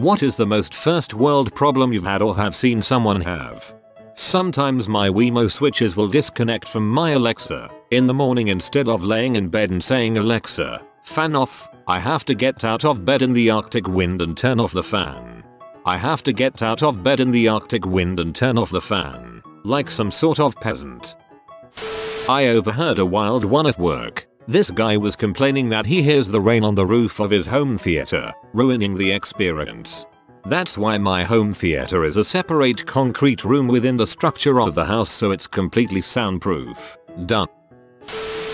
What is the most first world problem you've had or have seen someone have? Sometimes my Wemo switches will disconnect from my Alexa. In the morning, instead of laying in bed and saying Alexa, fan off, I have to get out of bed in the Arctic wind and turn off the fan. I have to get out of bed in the Arctic wind and turn off the fan, like some sort of peasant. I overheard a wild one at work. This guy was complaining that he hears the rain on the roof of his home theater, ruining the experience. That's why my home theater is a separate concrete room within the structure of the house, so it's completely soundproof. Done.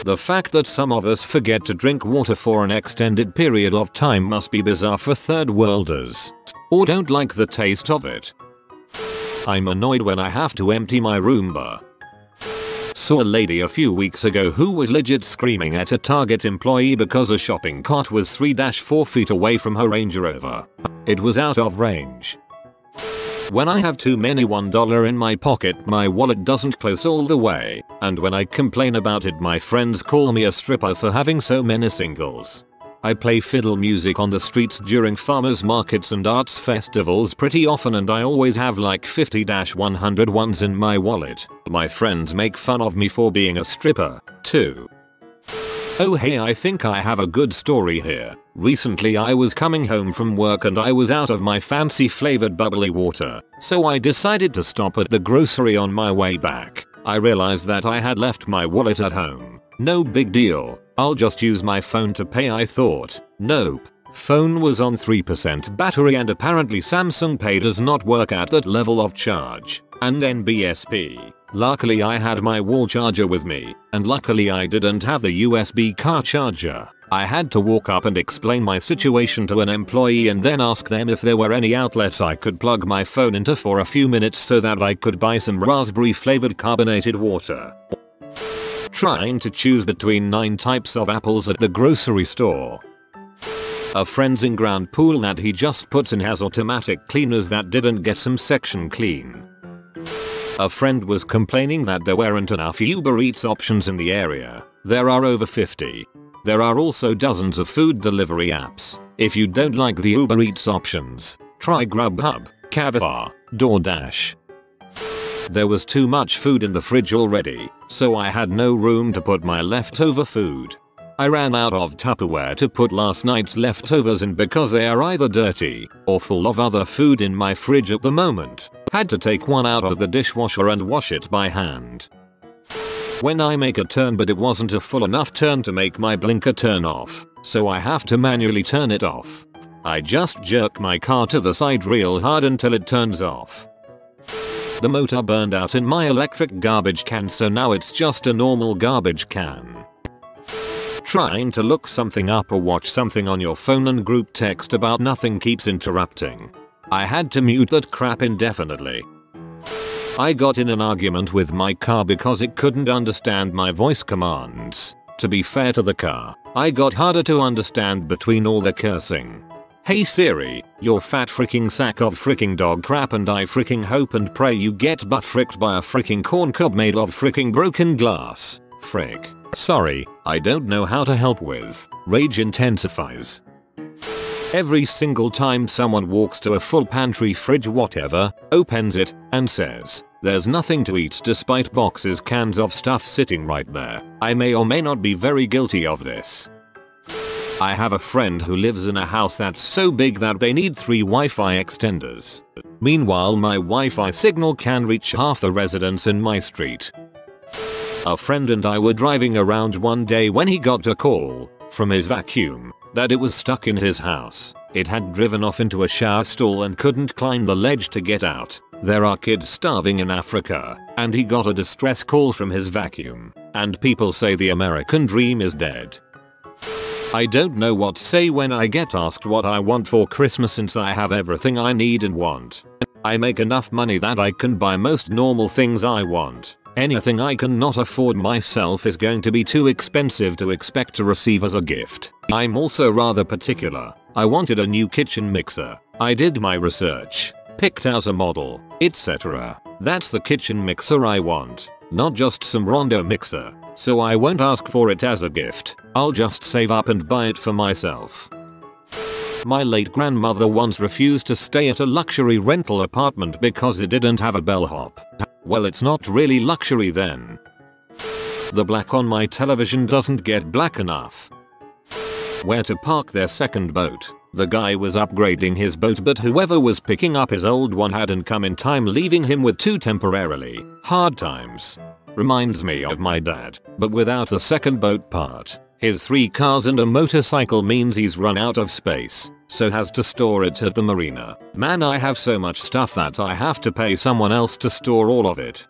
The fact that some of us forget to drink water for an extended period of time must be bizarre for third worlders. Or don't like the taste of it. I'm annoyed when I have to empty my Roomba. Saw a lady a few weeks ago who was legit screaming at a Target employee because a shopping cart was 3-4 feet away from her Range Rover. It was out of range. When I have too many $1 in my pocket, my wallet doesn't close all the way, and when I complain about it, my friends call me a stripper for having so many singles. I play fiddle music on the streets during farmers markets and arts festivals pretty often, and I always have like 50-100 ones in my wallet. My friends make fun of me for being a stripper, too. Oh hey, I think I have a good story here. Recently I was coming home from work and I was out of my fancy flavored bubbly water, so I decided to stop at the grocery on my way back. I realized that I had left my wallet at home. No big deal, I'll just use my phone to pay, I thought. Nope. Phone was on 3% battery and apparently Samsung Pay does not work at that level of charge. And NBSP. Luckily I had my wall charger with me, and luckily I didn't have the USB car charger. I had to walk up and explain my situation to an employee and then ask them if there were any outlets I could plug my phone into for a few minutes so that I could buy some raspberry flavored carbonated water. Trying to choose between 9 types of apples at the grocery store. A friend's in-ground pool that he just puts in has automatic cleaners that didn't get some section clean. A friend was complaining that there weren't enough Uber Eats options in the area. There are over 50. There are also dozens of food delivery apps. If you don't like the Uber Eats options, try Grubhub, Cabify, DoorDash. There was too much food in the fridge already, so I had no room to put my leftover food. I ran out of Tupperware to put last night's leftovers in because they are either dirty or full of other food in my fridge at the moment. Had to take one out of the dishwasher and wash it by hand. When I make a turn but it wasn't a full enough turn to make my blinker turn off, so I have to manually turn it off. I just jerk my car to the side real hard until it turns off. The motor burned out in my electric garbage can, so now it's just a normal garbage can. Trying to look something up or watch something on your phone and group text about nothing keeps interrupting. I had to mute that crap indefinitely. I got in an argument with my car because it couldn't understand my voice commands. To be fair to the car, I got harder to understand between all the cursing. Hey Siri, you fat freaking sack of freaking dog crap, and I freaking hope and pray you get butt fricked by a freaking corn cob made of freaking broken glass. Frick. Sorry, I don't know how to help with. Rage intensifies. Every single time someone walks to a full pantry, fridge, whatever, opens it, and says, "There's nothing to eat," despite boxes, cans of stuff sitting right there. I may or may not be very guilty of this. I have a friend who lives in a house that's so big that they need 3 Wi-Fi extenders. Meanwhile, my Wi-Fi signal can reach half the residents in my street. A friend and I were driving around one day when he got a call from his vacuum that it was stuck in his house. It had driven off into a shower stall and couldn't climb the ledge to get out. There are kids starving in Africa, and he got a distress call from his vacuum. And people say the American dream is dead. I don't know what to say when I get asked what I want for Christmas, since I have everything I need and want. I make enough money that I can buy most normal things I want. Anything I cannot afford myself is going to be too expensive to expect to receive as a gift. I'm also rather particular. I wanted a new kitchen mixer. I did my research, picked out a model, etc. That's the kitchen mixer I want, not just some Rondo mixer. So I won't ask for it as a gift. I'll just save up and buy it for myself. My late grandmother once refused to stay at a luxury rental apartment because it didn't have a bellhop. Well, it's not really luxury then. The black on my television doesn't get black enough. Where to park their second boat. The guy was upgrading his boat, but whoever was picking up his old one hadn't come in time, leaving him with two temporarily hard times. Reminds me of my dad, but without the second boat part. His 3 cars and a motorcycle means he's run out of space, so has to store it at the marina. Man, I have so much stuff that I have to pay someone else to store all of it.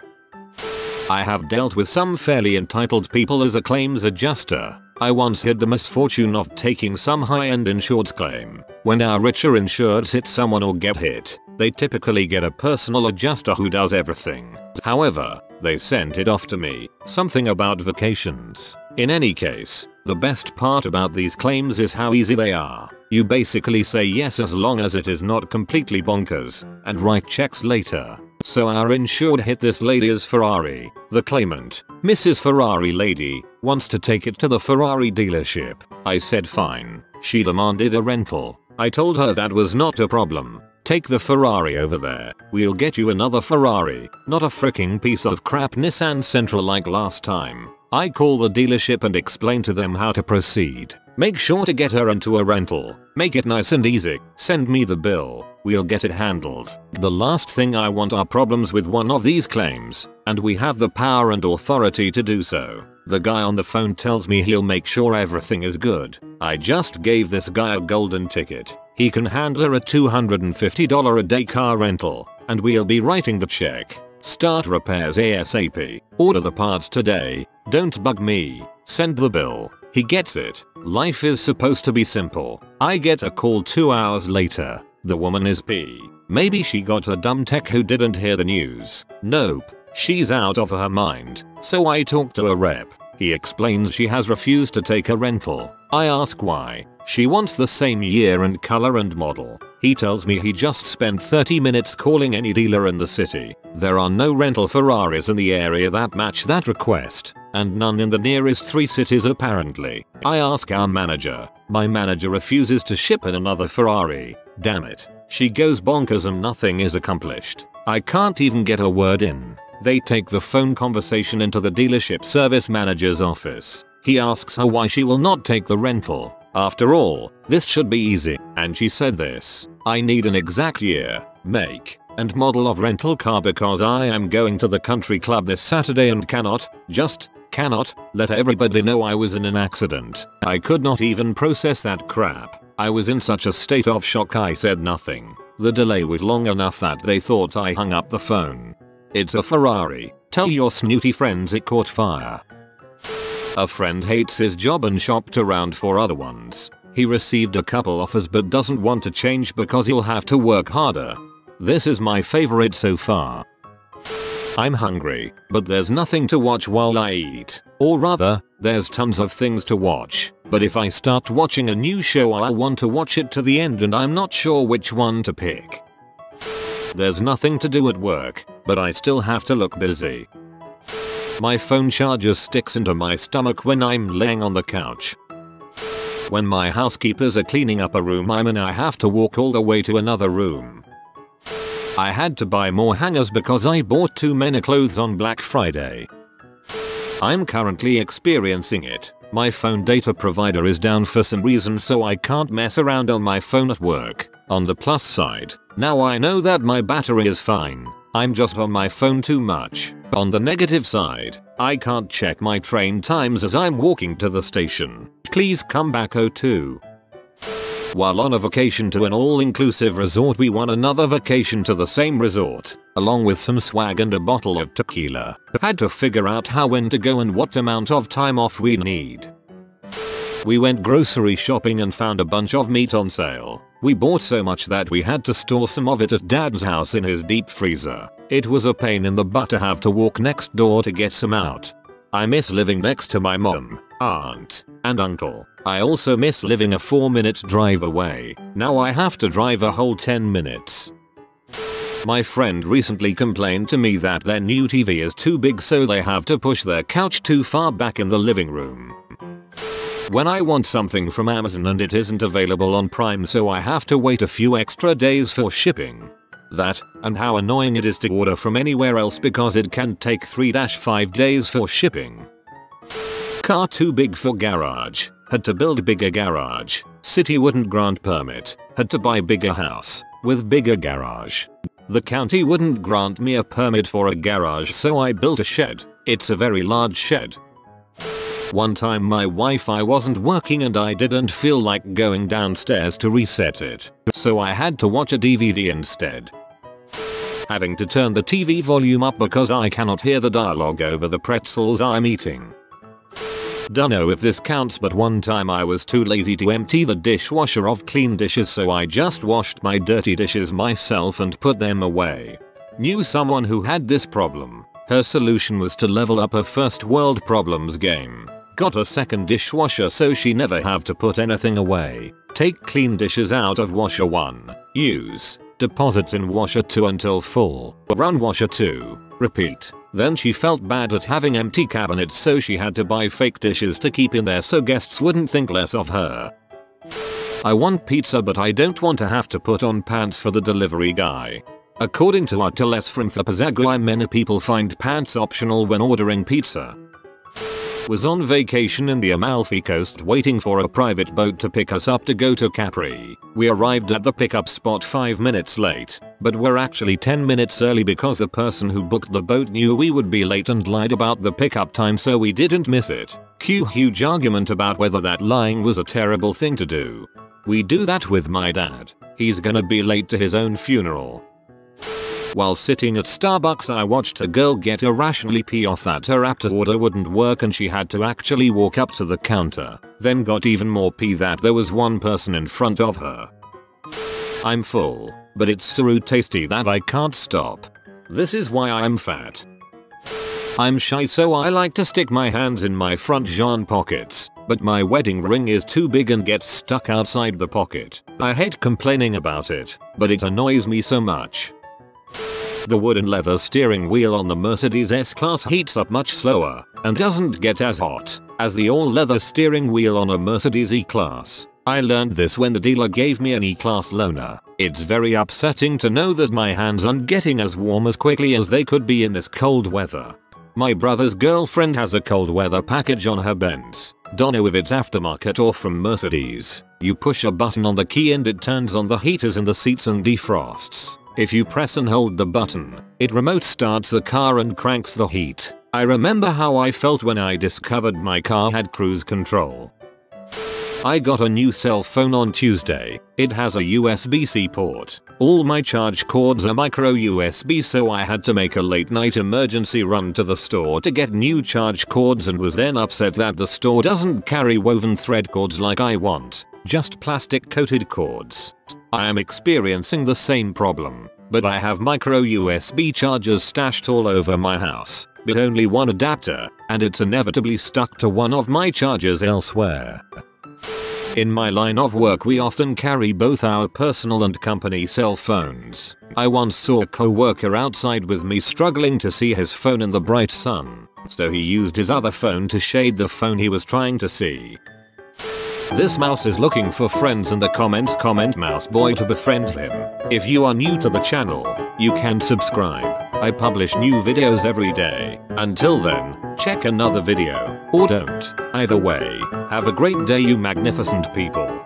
I have dealt with some fairly entitled people as a claims adjuster. I once had the misfortune of taking some high-end insured claim. When our richer insureds hit someone or get hit, they typically get a personal adjuster who does everything. However, they sent it off to me. Something about vacations. In any case, the best part about these claims is how easy they are. You basically say yes as long as it is not completely bonkers, and write checks later. So our insured hit this lady's Ferrari. The claimant, Mrs. Ferrari lady, wants to take it to the Ferrari dealership. I said fine. She demanded a rental. I told her that was not a problem. Take the Ferrari over there. We'll get you another Ferrari, not a freaking piece of crap Nissan Sentra like last time. I call the dealership and explain to them how to proceed. Make sure to get her into a rental. Make it nice and easy. Send me the bill. We'll get it handled. The last thing I want are problems with one of these claims, and we have the power and authority to do so. The guy on the phone tells me he'll make sure everything is good. I just gave this guy a golden ticket. He can hand her a $250 a day car rental, and we'll be writing the check. Start repairs ASAP. Order the parts today. Don't bug me. Send the bill. He gets it. Life is supposed to be simple. I get a call 2 hours later. The woman is P. Maybe she got a dumb tech who didn't hear the news. Nope. She's out of her mind. So I talk to a rep. He explains she has refused to take a rental. I ask why. She wants the same year and color and model. He tells me he just spent 30 minutes calling any dealer in the city. There are no rental Ferraris in the area that match that request, and none in the nearest 3 cities apparently. I ask our manager. My manager refuses to ship in another Ferrari. Damn it. She goes bonkers and nothing is accomplished. I can't even get a word in. They take the phone conversation into the dealership service manager's office. He asks her why she will not take the rental. After all, this should be easy. And she said this: I need an exact year, make, and model of rental car because I am going to the country club this Saturday and cannot let everybody know I was in an accident. I could not even process that crap. I was in such a state of shock I said nothing. The delay was long enough that they thought I hung up the phone. It's a Ferrari. Tell your snooty friends it caught fire. A friend hates his job and shopped around for other ones. He received a couple offers but doesn't want to change because he'll have to work harder. This is my favorite so far. I'm hungry, but there's nothing to watch while I eat. Or rather, there's tons of things to watch, but if I start watching a new show I'll want to watch it to the end and I'm not sure which one to pick. There's nothing to do at work, but I still have to look busy. My phone charger sticks into my stomach when I'm laying on the couch. When my housekeepers are cleaning up a room I'm in, I have to walk all the way to another room. I had to buy more hangers because I bought too many clothes on Black Friday. I'm currently experiencing it. My phone data provider is down for some reason so I can't mess around on my phone at work. On the plus side, now I know that my battery is fine. I'm just on my phone too much. On the negative side, I can't check my train times as I'm walking to the station. Please come back O2. While on a vacation to an all-inclusive resort we won another vacation to the same resort, along with some swag and a bottle of tequila. Had to figure out how when to go and what amount of time off we need. We went grocery shopping and found a bunch of meat on sale. We bought so much that we had to store some of it at Dad's house in his deep freezer. It was a pain in the butt to have to walk next door to get some out. I miss living next to my mom, aunt, and uncle. I also miss living a 4-minute drive away. Now I have to drive a whole 10 minutes. My friend recently complained to me that their new TV is too big so they have to push their couch too far back in the living room. When I want something from Amazon and it isn't available on Prime, so I have to wait a few extra days for shipping. That, and how annoying it is to order from anywhere else because it can take 3-5 days for shipping. Car too big for garage. Had to build bigger garage. City wouldn't grant permit. Had to buy bigger house with bigger garage. The county wouldn't grant me a permit for a garage, so I built a shed. It's a very large shed. One time my Wi-Fi wasn't working and I didn't feel like going downstairs to reset it, so I had to watch a DVD instead. Having to turn the TV volume up because I cannot hear the dialogue over the pretzels I'm eating. Dunno if this counts, but one time I was too lazy to empty the dishwasher of clean dishes, so I just washed my dirty dishes myself and put them away. Knew someone who had this problem. Her solution was to level up her first world problems game. Got a second dishwasher so she never have to put anything away. Take clean dishes out of washer 1. Use. Deposits in washer 2 until full. Run washer 2. Repeat. Then she felt bad at having empty cabinets, so she had to buy fake dishes to keep in there so guests wouldn't think less of her. I want pizza, but I don't want to have to put on pants for the delivery guy. According to Arteles from Thapazagua, many people find pants optional when ordering pizza. Was on vacation in the Amalfi Coast waiting for a private boat to pick us up to go to Capri. We arrived at the pickup spot 5 minutes late, but were actually 10 minutes early because the person who booked the boat knew we would be late and lied about the pickup time so we didn't miss it. Cue huge argument about whether that lying was a terrible thing to do. We do that with my dad. He's gonna be late to his own funeral. While sitting at Starbucks, I watched a girl get irrationally pee off that her app to order wouldn't work and she had to actually walk up to the counter. Then got even more pee that there was one person in front of her. I'm full, but it's so tasty that I can't stop. This is why I'm fat. I'm shy, so I like to stick my hands in my front jean pockets, but my wedding ring is too big and gets stuck outside the pocket. I hate complaining about it, but it annoys me so much. The wood and leather steering wheel on the Mercedes S-Class heats up much slower and doesn't get as hot as the all-leather steering wheel on a Mercedes E-Class. I learned this when the dealer gave me an E-Class loaner. It's very upsetting to know that my hands aren't getting as warm as quickly as they could be in this cold weather. My brother's girlfriend has a cold weather package on her Benz. Don't know if it's aftermarket or from Mercedes. You push a button on the key and it turns on the heaters in the seats and defrosts. If you press and hold the button, it remote starts the car and cranks the heat. I remember how I felt when I discovered my car had cruise control. I got a new cell phone on Tuesday. It has a USB-C port. All my charge cords are micro USB, so I had to make a late night emergency run to the store to get new charge cords and was then upset that the store doesn't carry woven thread cords like I want, just plastic coated cords. I am experiencing the same problem, but I have micro USB chargers stashed all over my house, but only one adapter, and it's inevitably stuck to one of my chargers elsewhere. In my line of work, we often carry both our personal and company cell phones. I once saw a co-worker outside with me struggling to see his phone in the bright sun, so he used his other phone to shade the phone he was trying to see. This mouse is looking for friends in the comments. Comment mouse boy to befriend him. If you are new to the channel, you can subscribe. I publish new videos every day. Until then, check another video, or don't. Either way, have a great day, you magnificent people.